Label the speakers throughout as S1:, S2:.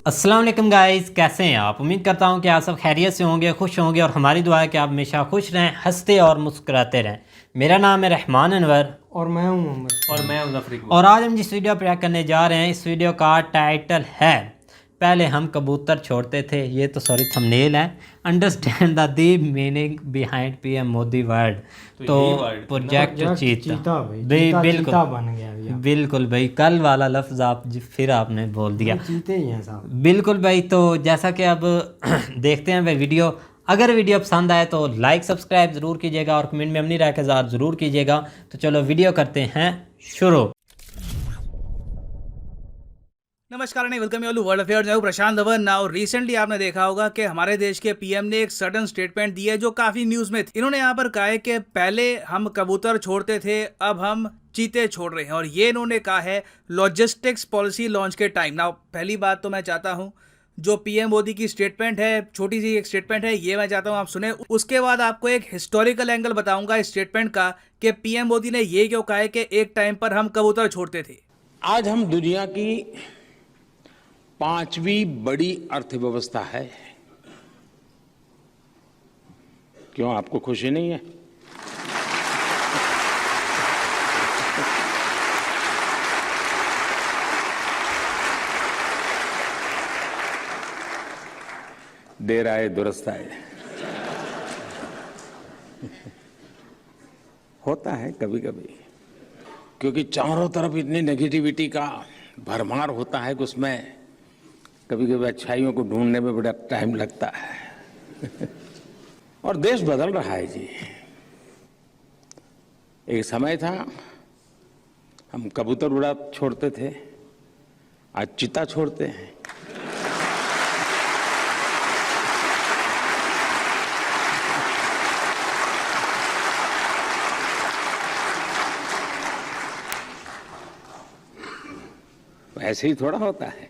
S1: अस्सलाम वालेकुम गाइस, कैसे हैं आप। उम्मीद करता हूं कि आप सब खैरियत से होंगे, खुश होंगे और हमारी दुआ है कि आप हमेशा खुश रहें, हंसते और मुस्कुराते रहें। मेरा नाम है रहमान अनवर
S2: और मैं हूं मोहम्मद
S3: और मैं हूं ज़फ़र इकबाल।
S1: और आज हम जिस वीडियो पर रिएक्ट करने जा रहे हैं, इस वीडियो का टाइटल है पहले हम कबूतर छोड़ते थे। ये तो सॉरी थंबनेल है। Understand the deep meaning behind PM Modi word. तो प्रोजेक्ट चीता भाई बिल्कुल
S2: बन गया भैया।
S1: बिल्कुल भाई, कल वाला लफ्ज़ आप फिर आपने बोल दिया।
S2: चीते ही हैं साहब।
S1: बिल्कुल भाई, तो जैसा कि अब देखते हैं भाई वीडियो। अगर वीडियो पसंद आए तो लाइक सब्सक्राइब ज़रूर कीजिएगा और कमेंट में अपनी राय का इज़हार ज़रूर कीजिएगा। तो चलो वीडियो करते हैं शुरू।
S3: नमस्कार and welcome you world affairs. मैं हूं प्रशांत धवन। नाउ रिसेंटली आपने देखा होगा कि हमारे देश के पीएम ने एक सडन स्टेटमेंट दी है जो काफी न्यूज में थी। इन्होंने यहाँ पर कहा है कि पहले हम कबूतर छोड़ते थे, अब हम चीते छोड़ रहे हैं। और ये इन्होंने कहा है लॉजिस्टिक्स पॉलिसी लॉन्च के टाइम। नाउ पहली बात तो मैं चाहता हूँ जो पीएम मोदी की स्टेटमेंट है, छोटी सी एक स्टेटमेंट है, ये मैं चाहता हूँ आप सुने। उसके बाद आपको एक हिस्टोरिकल एंगल बताऊंगा इस स्टेटमेंट का कि पीएम मोदी ने ये क्यों कहा है कि एक टाइम पर हम कबूतर छोड़ते थे।
S4: आज हम दुनिया की 5वीं बड़ी अर्थव्यवस्था है। क्यों, आपको खुशी नहीं है? देर आए दुरुस्त आए। होता है कभी कभी, क्योंकि चारों तरफ इतनी नेगेटिविटी का भरमार होता है कि उसमें कभी कभी अच्छाइयों को ढूंढने में बड़ा टाइम लगता है। और देश बदल रहा है जी। एक समय था हम कबूतर उड़ा छोड़ते थे, आज चीता छोड़ते हैं। ऐसे ही थोड़ा होता है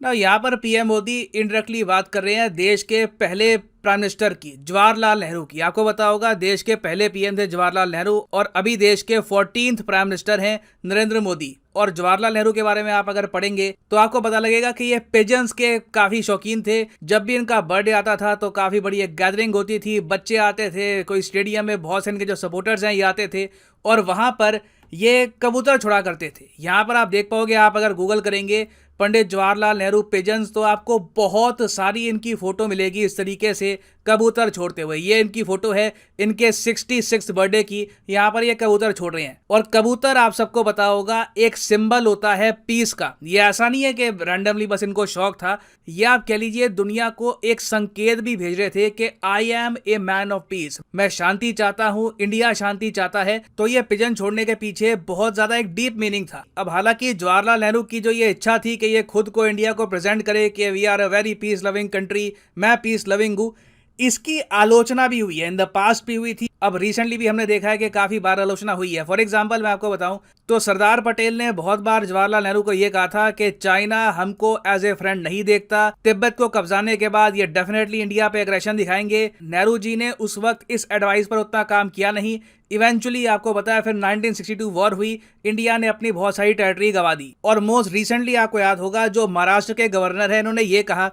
S3: ना। यहाँ पर पीएम मोदी इनडायरेक्टली बात कर रहे हैं देश के पहले प्राइम मिनिस्टर की, जवाहरलाल नेहरू की। आपको पता होगा देश के पहले पीएम थे जवाहरलाल नेहरू और अभी देश के 14th प्राइम मिनिस्टर हैं नरेंद्र मोदी। और जवाहरलाल नेहरू के बारे में आप अगर पढ़ेंगे तो आपको पता लगेगा कि ये पिजन्स के काफी शौकीन थे। जब भी इनका बर्थडे आता था तो काफी बड़ी एक गैदरिंग होती थी, बच्चे आते थे, कोई स्टेडियम में बहुत से इनके जो सपोर्टर्स हैं ये आते थे और वहां पर ये कबूतर छुड़ा करते थे। यहाँ पर आप देख पाओगे, आप अगर गूगल करेंगे पंडित जवाहरलाल नेहरू पिजन्स तो आपको बहुत सारी इनकी फोटो मिलेगी इस तरीके से कबूतर छोड़ते हुए। ये इनकी फोटो है इनके 66th बर्थडे की। यहाँ पर ये कबूतर छोड़ रहे हैं। और कबूतर आप सबको पता होगा एक सिंबल होता है पीस का। ये ऐसा नहीं है कि रैंडमली बस इनको शौक था, ये आप कह लीजिए दुनिया को एक संकेत भी भेज रहे थे कि I am a man of peace, मैं शांति चाहता हूँ, इंडिया शांति चाहता है। तो ये पिजन छोड़ने के पीछे बहुत ज्यादा एक डीप मीनिंग था। अब हालांकि जवाहरलाल नेहरू की जो ये इच्छा थी कि ये खुद को इंडिया को प्रेजेंट करे कि we are a very peace loving country, मैं पीस लविंग हूँ, इसकी आलोचना भी हुई है, इन द पास्ट भी हुई थी। अब रिसेंटली भी हमने देखा है कि काफी बार आलोचना हुई है। फॉर एग्जांपल मैं आपको बताऊं तो सरदार पटेल ने बहुत बार जवाहरलाल नेहरू को यह कहा था कि चाइना हमको एज ए फ्रेंड नहीं देखता, तिब्बत को कब्जाने के बाद ये डेफिनेटली इंडिया पे एग्रेशन दिखाएंगे। नेहरू जी ने उस वक्त इस एडवाइस पर उतना काम किया नहीं। इवेंचुअली आपको पता है फिर 1962 वॉर हुई, इंडिया ने अपनी बहुत सारी टेरिटरी गंवा दी। और मोस्ट रिसेंटली आपको याद होगा जो महाराष्ट्र के गवर्नर है, इन्होंने ये कहा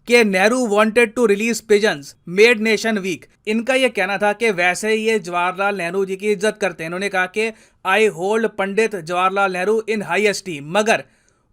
S3: कि Nehru wanted to release pigeons made nation weak. इनका यह कहना था कि वैसे ही ये जवाहरलाल नेहरू जी की इज्जत करते हैं। इन्होंने कहा कि I hold Pandit Jawaharlal Nehru in high esteem, मगर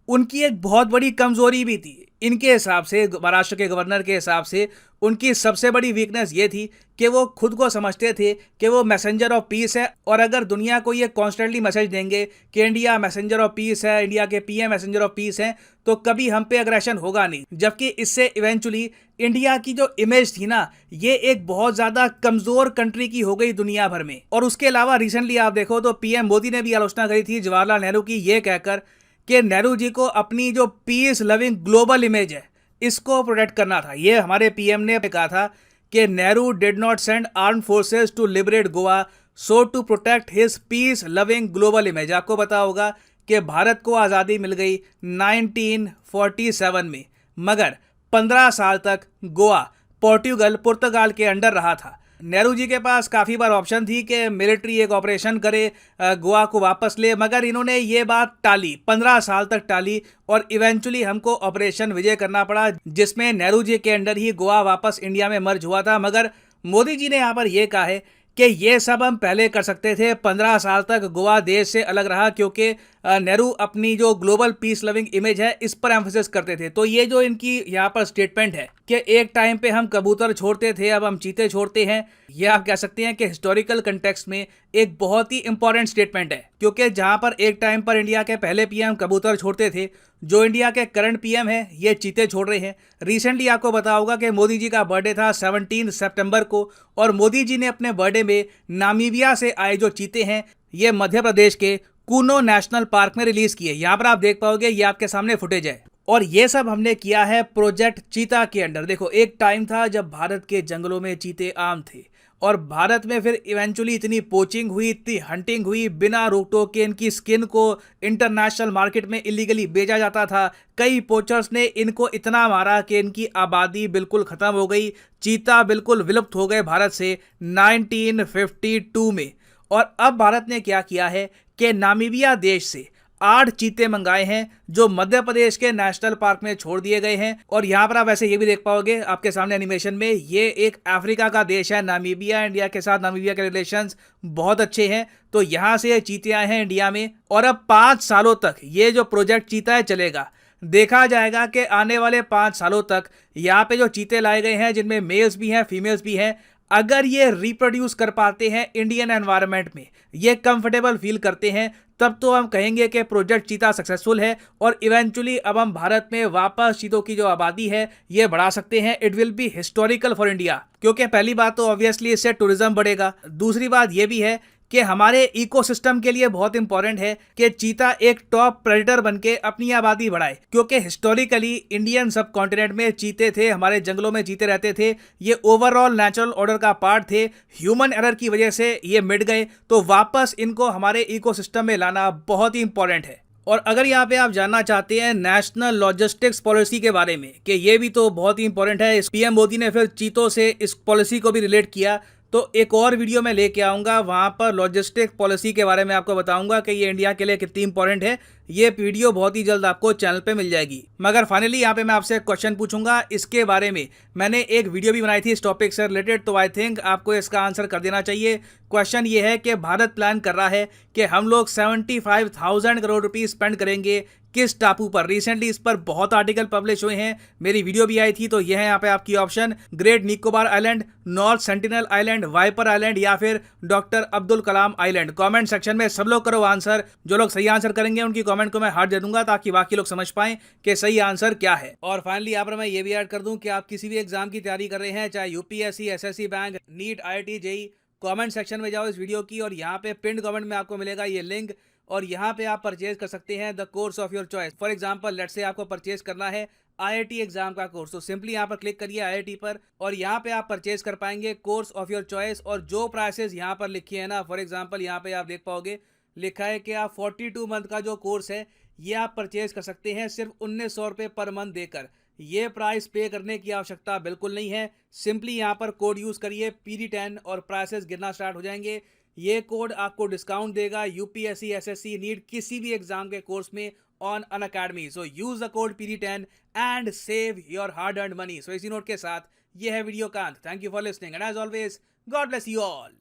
S3: उनकी एक बहुत बड़ी कमजोरी भी थी। इनके हिसाब से, महाराष्ट्र के गवर्नर के हिसाब से, उनकी सबसे बड़ी वीकनेस ये थी कि वो खुद को समझते थे कि वो मैसेंजर ऑफ पीस है। और अगर दुनिया को ये कॉन्स्टेंटली मैसेज देंगे कि इंडिया मैसेंजर ऑफ पीस है, इंडिया के पीएम मैसेंजर ऑफ पीस हैं, तो कभी हम पे अग्रेशन होगा नहीं। जबकि इससे इवेंचुअली इंडिया की जो इमेज थी ना, ये एक बहुत ज्यादा कमजोर कंट्री की हो गई दुनिया भर में। और उसके अलावा रिसेंटली आप देखो तो पीएम मोदी ने भी आलोचना करी थी जवाहरलाल नेहरू की, ये कहकर कि नेहरू जी को अपनी जो पीस लविंग ग्लोबल इमेज है इसको प्रोटेक्ट करना था। ये हमारे पीएम ने कहा था कि Nehru did not send armed forces to liberate Goa so to protect his peace loving global image. आपको पता होगा कि भारत को आज़ादी मिल गई 1947 में, मगर 15 साल तक गोवा पुर्तगाल के अंडर रहा था। नेहरू जी के पास काफ़ी बार ऑप्शन थी कि मिलिट्री एक ऑपरेशन करे, गोवा को वापस ले, मगर इन्होंने ये बात टाली, 15 साल तक टाली और इवेंचुअली हमको ऑपरेशन विजय करना पड़ा, जिसमें नेहरू जी के अंडर ही गोवा वापस इंडिया में मर्ज हुआ था। मगर मोदी जी ने यहाँ पर यह कहा है कि ये सब हम पहले कर सकते थे। 15 साल तक गोवा देश से अलग रहा क्योंकि नेहरू अपनी जो ग्लोबल पीस लविंग इमेज है इस पर एम्फोसिस करते थे। तो ये जो इनकी यहाँ पर स्टेटमेंट है कि एक टाइम पे हम कबूतर छोड़ते थे, अब हम चीते छोड़ते हैं, ये आप कह सकते हैं कि हिस्टोरिकल कंटेक्स्ट में एक बहुत ही इंपॉर्टेंट स्टेटमेंट है। क्योंकि जहां पर एक टाइम पर इंडिया के पहले पीएम कबूतर छोड़ते थे, जो इंडिया के करंट पीएम है ये चीते छोड़ रहे हैं। रिसेंटली आपको पता होगा कि मोदी जी का बर्थडे था 17 सितंबर को, और मोदी जी ने अपने बर्थडे में नामीबिया से आए जो चीते हैं ये मध्य प्रदेश के कूनो नेशनल पार्क में रिलीज किए। यहाँ पर आप देख पाओगे, ये आपके सामने फुटेज है, और ये सब हमने किया है प्रोजेक्ट चीता के अंडर। देखो, एक टाइम था जब भारत के जंगलों में चीते आम थे, और भारत में फिर इवेंचुअली इतनी पोचिंग हुई, इतनी हंटिंग हुई, बिना रोक टोक के इनकी स्किन को इंटरनेशनल मार्केट में इलीगली बेचा जाता था। कई पोचर्स ने इनको इतना मारा कि इनकी आबादी बिल्कुल ख़त्म हो गई। चीता बिल्कुल विलुप्त हो गए भारत से 1952 में। और अब भारत ने क्या किया है कि नामीबिया देश से 8 चीते मंगाए हैं जो मध्य प्रदेश के नेशनल पार्क में छोड़ दिए गए हैं। और यहाँ पर आप वैसे ये भी देख पाओगे आपके सामने एनिमेशन में, ये एक अफ्रीका का देश है नामीबिया। इंडिया के साथ नामीबिया के रिलेशंस बहुत अच्छे हैं, तो यहाँ से ये चीते आए हैं इंडिया में। और अब 5 सालों तक ये जो प्रोजेक्ट चीता है चलेगा। देखा जाएगा कि आने वाले 5 सालों तक यहाँ पे जो चीते लाए गए हैं, जिनमें मेल्स भी हैं फीमेल्स भी हैं, अगर ये रिप्रोड्यूस कर पाते हैं इंडियन एनवायरनमेंट में, ये कंफर्टेबल फील करते हैं, तब तो हम कहेंगे कि प्रोजेक्ट चीता सक्सेसफुल है। और इवेंचुअली अब हम भारत में वापस चीतों की जो आबादी है ये बढ़ा सकते हैं। It will be historical for India, क्योंकि पहली बात तो ऑब्वियसली इससे टूरिज्म बढ़ेगा। दूसरी बात ये भी है कि हमारे इकोसिस्टम के लिए बहुत इंपॉर्टेंट है कि चीता एक टॉप प्रेडेटर बनके अपनी आबादी बढ़ाए, क्योंकि हिस्टोरिकली इंडियन सब कॉन्टिनेंट में चीते थे, हमारे जंगलों में चीते रहते थे। ये ओवरऑल नेचुरल ऑर्डर का पार्ट थे। ह्यूमन एरर की वजह से ये मिट गए, तो वापस इनको हमारे इकोसिस्टम में लाना बहुत ही इंपॉर्टेंट है। और अगर यहाँ पे आप जानना चाहते हैं नेशनल लॉजिस्टिक्स पॉलिसी के बारे में कि ये भी तो बहुत ही इंपॉर्टेंट है, इस पीएम मोदी ने फिर चीतों से इस पॉलिसी को भी रिलेट किया, तो एक और वीडियो मैं लेके आऊँगा, वहाँ पर लॉजिस्टिक पॉलिसी के बारे में आपको बताऊँगा कि ये इंडिया के लिए कितनी इंपॉर्टेंट है। ये वीडियो बहुत ही जल्द आपको चैनल पे मिल जाएगी। मगर फाइनली यहाँ पे मैं आपसे क्वेश्चन पूछूंगा, इसके बारे में मैंने एक वीडियो भी बनाई थी इस टॉपिक से रिलेटेड, तो आई थिंक आपको इसका आंसर कर देना चाहिए। क्वेश्चन ये है कि भारत प्लान कर रहा है कि हम लोग 75,000 करोड़ रुपीस स्पेंड करेंगे किस टापू पर। रिसेंटली इस पर बहुत आर्टिकल पब्लिश हुए हैं, मेरी वीडियो भी आई थी, तो यह है यहाँ पे आपकी option, Great Nicobar Island, North Sentinel Island, Viper Island या फिर doctor Abdul Kalam Island. Comment section में सब लोग करो आंसर। जो लोग सही आंसर करेंगे उनकी कमेंट को मैं हार्ट दे दूंगा, ताकि बाकी लोग समझ पाएं कि सही आंसर क्या है। और फाइनली यहाँ पर मैं ये भी ऐड कर दूं कि आप किसी भी एग्जाम की तैयारी कर रहे हैं, चाहे UPSC, SSC, bank, NEET, IIT, JE, comment section में जाओ इस वीडियो की, और यहाँ पे पिन कमेंट में आपको मिलेगा ये लिंक, और यहाँ पे आप परचेज कर सकते हैं the course of your choice. For example let's say आपको परचेज करना है IIT एग्जाम का कोर्स, तो सिंपली यहाँ पर क्लिक करिए IIT पर, और यहाँ पे आप परचेज कर पाएंगे कोर्स ऑफ योर चॉइस। और जो प्राइसेस यहाँ पर लिखी है ना, फॉर एग्जांपल यहाँ पे आप देख पाओगे लिखा है कि आप 42 मंथ का जो कोर्स है ये आप परचेज कर सकते हैं सिर्फ 1900 रुपये पर मंथ देकर। ये प्राइस पे करने की आवश्यकता बिल्कुल नहीं है। सिंपली यहाँ पर कोड यूज़ करिए PD10 और प्राइसेस गिरना स्टार्ट हो जाएंगे। ये कोड आपको डिस्काउंट देगा यूपीएससी, एसएससी, नीट किसी भी एग्जाम के कोर्स में on Unacademy. So use the code PD10 and save your hard earned money. So इसी नोट के साथ ये है वीडियो का अंत। Thank you for listening and as always God bless you all.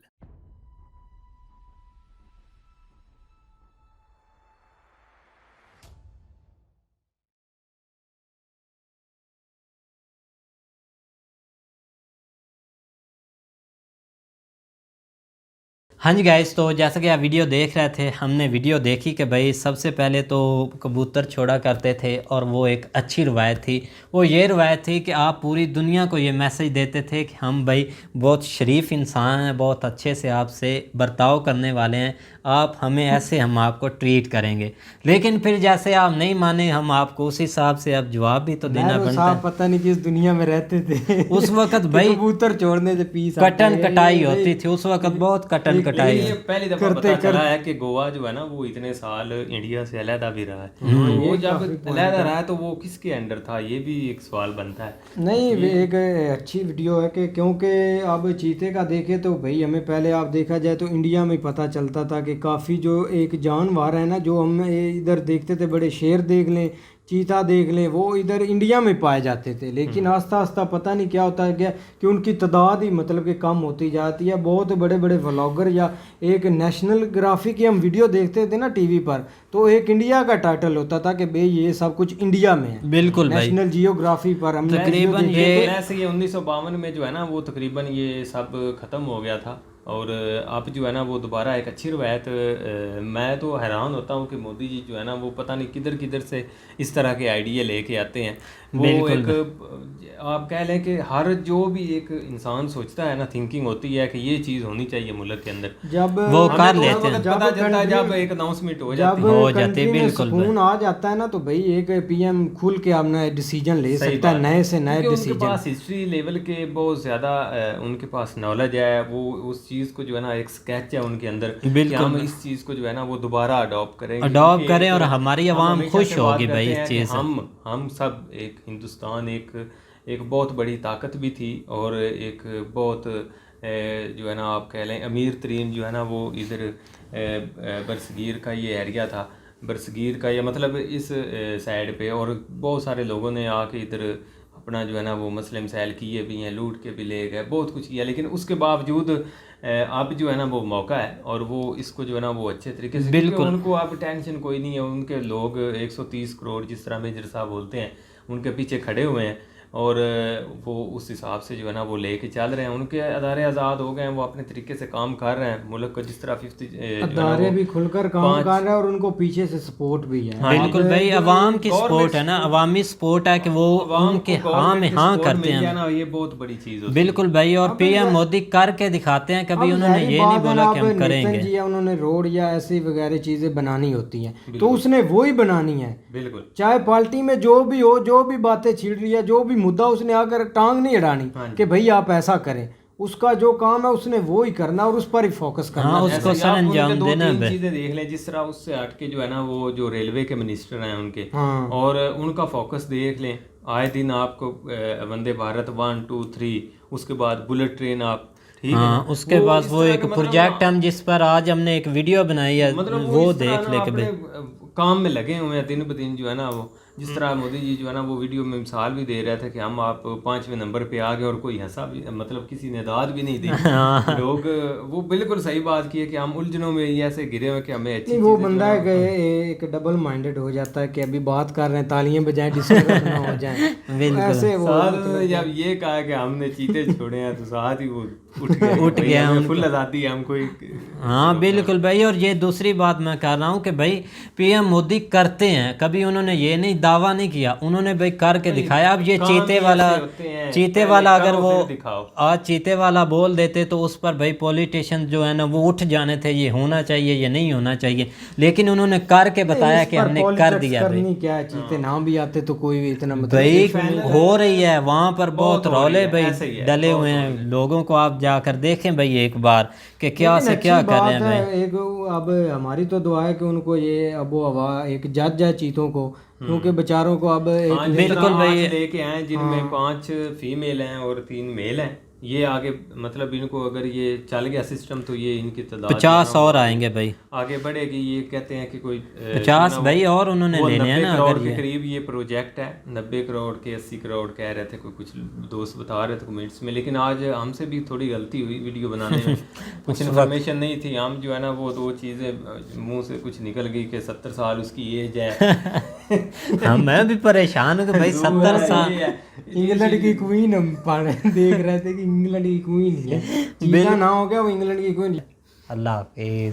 S1: हाँ जी गाइस, तो जैसा कि आप वीडियो देख रहे थे, हमने वीडियो देखी कि भाई सबसे पहले तो कबूतर छोड़ा करते थे, और वो एक अच्छी रवायत थी। वो ये रवायत थी कि आप पूरी दुनिया को ये मैसेज देते थे कि हम भाई बहुत शरीफ इंसान हैं, बहुत अच्छे से आपसे बर्ताव करने वाले हैं, आप हमें ऐसे हम आपको ट्रीट करेंगे। लेकिन फिर जैसे आप नहीं माने, हम आपको उस हिसाब से अब जवाब भी तो देना बनता है।
S2: पता नहीं किस दुनिया में रहते थे
S1: उस वक्त भाई
S2: कबूतर छोड़ने से पीस
S1: कटन कटाई होती थी, उस वक्त बहुत कटन कटाई
S5: ये पहली दफा पता चला है कि गोवा जो है ना वो इतने साल इंडिया से अलहदा भी रहा है। तो वो जब अलहदा रहा है तो वो किसके अंडर था, ये भी एक सवाल बनता है।
S2: नहीं एक अच्छी वीडियो है कि क्योंकि अब चीते का देखे तो भाई हमें पहले आप देखा जाए तो इंडिया में पता चलता था कि काफ़ी जो एक जानवर है ना, जो हम इधर देखते थे, बड़े शेर देख लें, चीता देख लें, वो इधर इंडिया में पाए जाते थे। लेकिन आस्ता आस्ता पता नहीं क्या होता है क्या कि उनकी तादाद ही मतलब कि कम होती जाती है। बहुत बड़े बड़े व्लॉगर या एक नेशनल ग्राफी की हम वीडियो देखते थे ना टीवी पर, तो एक इंडिया का टाइटल होता था कि भाई ये सब कुछ इंडिया में है।
S1: बिल्कुल भाई,
S2: नेशनल जियोग्राफी पर हम
S1: तकरीबन ये
S5: ऐसे ये 1952 में जो है ना वो तकरीबन ये सब खत्म हो गया था। और अब जो है ना वो दोबारा एक अच्छी रवायत, मैं तो हैरान होता हूँ कि मोदी जी जो है ना वो पता नहीं किधर किधर से इस तरह के आइडिया लेके आते हैं। वो एक आप कह लें कि हर जो भी एक इंसान सोचता है ना, थिंकिंग होती है कि ये चीज़ होनी चाहिए मुल्क के अंदर,
S2: जब
S1: वो
S5: हमें
S1: कर
S5: तो
S1: लेते
S5: उस वक्त
S1: हैं।
S5: पता चलता है जब एक अनाउंसमेंट हो जाती
S2: जब
S5: है।
S1: हो जाती है,
S2: कंट्री में
S1: बिल्कुल
S2: सुकून आ जाता है ना, तो भाई एक पीएम खुल के अपना डिसीजन ले
S5: सही
S2: सकता है,
S5: बात
S2: नए से नए
S5: क्योंकि उनके
S2: डिसीजन।
S5: पास हिस्ट्री लेवल के बहुत ज़्यादा उनके पास नॉलेज है। वो उस चीज़ को जो है ना एक स्केच है उनके अंदर कि हम इस चीज़ को जो है ना वो दोबारा अडॉप्ट करेंगे,
S1: अडॉप्ट
S5: क्योंकि
S1: करें और
S5: एक-
S1: हमारी
S5: हम
S1: आवाम
S5: हमेशा
S1: खुश
S5: से बात
S1: होगी भाई
S5: करते
S1: इस
S5: हैं कि
S1: चीज़ से।
S5: हम सब एक हिंदुस्तान एक बहुत बड़ी ताकत भी थी और एक बहुत जो है ना आप कह लें अमीर तरीन जो है ना वो इधर बरसगीर का ये एरिया था, बरसगीर का या मतलब इस साइड पे, और बहुत सारे लोगों ने आके इधर अपना जो है ना वो मसले मसाइल किए भी हैं, लूट के भी ले गए, बहुत कुछ किया। लेकिन उसके बावजूद अब जो है ना वो मौका है और वो इसको जो है ना वो अच्छे तरीके से, बिल्कुल उनको अब टेंशन कोई नहीं है। उनके लोग 130 करोड़ जिस तरह मेजर साहब बोलते हैं उनके पीछे खड़े हुए हैं और वो उस हिसाब से जो है ना वो लेके चल रहे हैं। उनके अदारे आज़ाद हो गए हैं, वो अपने तरीके से काम कर रहे हैं मुल्क को जिस तरह 50
S2: अदारे भी खुलकर काम कर रहे हैं और उनको पीछे से सपोर्ट भी है।
S1: बिल्कुल भाई, अवाम की सपोर्ट है ना, अवामी सपोर्ट है कि वो उनके हाँ में हाँ करते हैं
S5: ना, ये बहुत बड़ी चीज़ होती है।
S1: बिल्कुल भाई, और पीएम मोदी करके दिखाते हैं, कभी उन्होंने ये नहीं बोला कि हम करेंगे।
S2: जी उन्होंने रोड या ऐसी वगैरह चीजें बनानी होती हैं तो उसने वो ही बनानी है।
S5: बिल्कुल,
S2: चाहे पार्टी में जो भी हो, जो भी बातें छिड़ रही है, जो भी मुद्दा, उसने आकर टांग नहीं अड़ानी कि भाई आप ऐसा करें। उसका जो काम है उसने वो ही करना और उस पर ही फोकस करना।
S1: हाँ, उसको
S5: ऐसे ही आप उनके
S1: सरंजाम
S5: दो
S1: देना
S5: तीन
S1: है।
S5: चीजें देख लें, जिस तरह उससे हटके जो है ना वो जो रेलवे के मिनिस्टर हैं उनके,
S2: हाँ।
S5: और उनका फोकस देख लें। आए दिन आपको वंदे भारत 1 2 3, उसके बाद बुलेट ट्रेन आप ठीक है
S1: हाँ,
S5: ना?
S1: उसके बाद
S5: इस
S1: वो
S5: तरह
S1: एक
S5: के मतलब
S1: प्रोजेक्ट हम जिस पर आज हमने एक वीडियो बनाई है
S5: मतलब
S1: वो
S5: इस तरह
S1: देख
S5: ना
S1: ले के भाई।
S5: अपने काम में लगे हुए हैं दिन ब दिन जो है ना वो, जिस तरह मोदी जी जो है ना वो वीडियो में मिसाल भी दे रहे थे कि हम आप 5वें नंबर पे आ गए और कोई हंसा भी, मतलब किसी ने दाद भी नहीं दी। लोग वो बिल्कुल सही बात की है कि हम उलझनों में ये ऐसे गिरे हुए कि हमें अच्छी
S2: नहीं, वो
S5: चीजें जो
S2: बंदा
S5: है
S2: है कि एक डबल माइंडेड हो जाता है कि अभी बात कर रहे हैं, तालियां बजाएं, डिस्टर्ब ना हो जाए। ऐसे वो
S5: साथ में जब ये कहा कि हमने चीते छोड़े हैं तो साथ ही वो उठ गया फुल आज़ादी है हमको।
S1: हाँ बिल्कुल भाई, और ये दूसरी बात मैं कह रहा हूँ कि भाई पीएम मोदी करते हैं, कभी उन्होंने ये नहीं दावा नहीं किया, उन्होंने भाई करके दिखाया। अब ये चीते वाला अगर वो आज चीते वाला बोल देते तो उस पर भाई पॉलिटिशियन जो है ना वो उठ जाने थे, ये होना चाहिए ये नहीं होना चाहिए, लेकिन उन्होंने करके बताया कि हमने कर दिया भाई।
S2: करनी क्या है, चीते ना भी आते तो कोई भी इतना मतलब
S1: भाई हो रही है वहाँ पर बहुत रौले भाई डले हुए हैं, लोगों को आप जाकर देखें भाई एक बार कि क्या से क्या कर रहे हैं भाई।
S2: एक अब हमारी तो दुआ है कि उनको ये अबो हवा एक जज जाए चीतों को, क्योंकि बेचारों को अब एक
S5: बिल्कुल भाई लेके आए जिनमें 5 फीमेल हैं और 3 मेल हैं। ये आगे मतलब इनको अगर ये चल गया सिस्टम तो ये इनकी तादाद
S1: 50 और आएंगे भाई,
S5: आगे बढ़ेगी। ये कहते हैं कि कोई
S1: 50 भाई और उन्होंने लेने हैं ना।
S5: 90 करोड़
S1: अगर
S5: के
S1: ये
S5: कुछ ये प्रोजेक्ट है, 90 करोड़ के 80 करोड़ कह रहे थे, कोई कुछ दोस्त बता रहे थे कमेंट्स में। लेकिन आज हमसे भी थोड़ी गलती हुई वीडियो बनाने में, कुछ इन्फॉर्मेशन नहीं थी। हम जो है ना वो 2 चीज़ें मुंह से कुछ निकल गई कि 70 साल उसकी एज है।
S1: हाँ मैं भी परेशान हूँ कि भाई 70 साल
S2: इंग्लैंड की क्वीन हम पढ़ देख रहे थे कि इंग्लैंड की क्वीन है, चीता ना हो गया वो इंग्लैंड की क्वीन।
S1: अल्लाह हाफिज।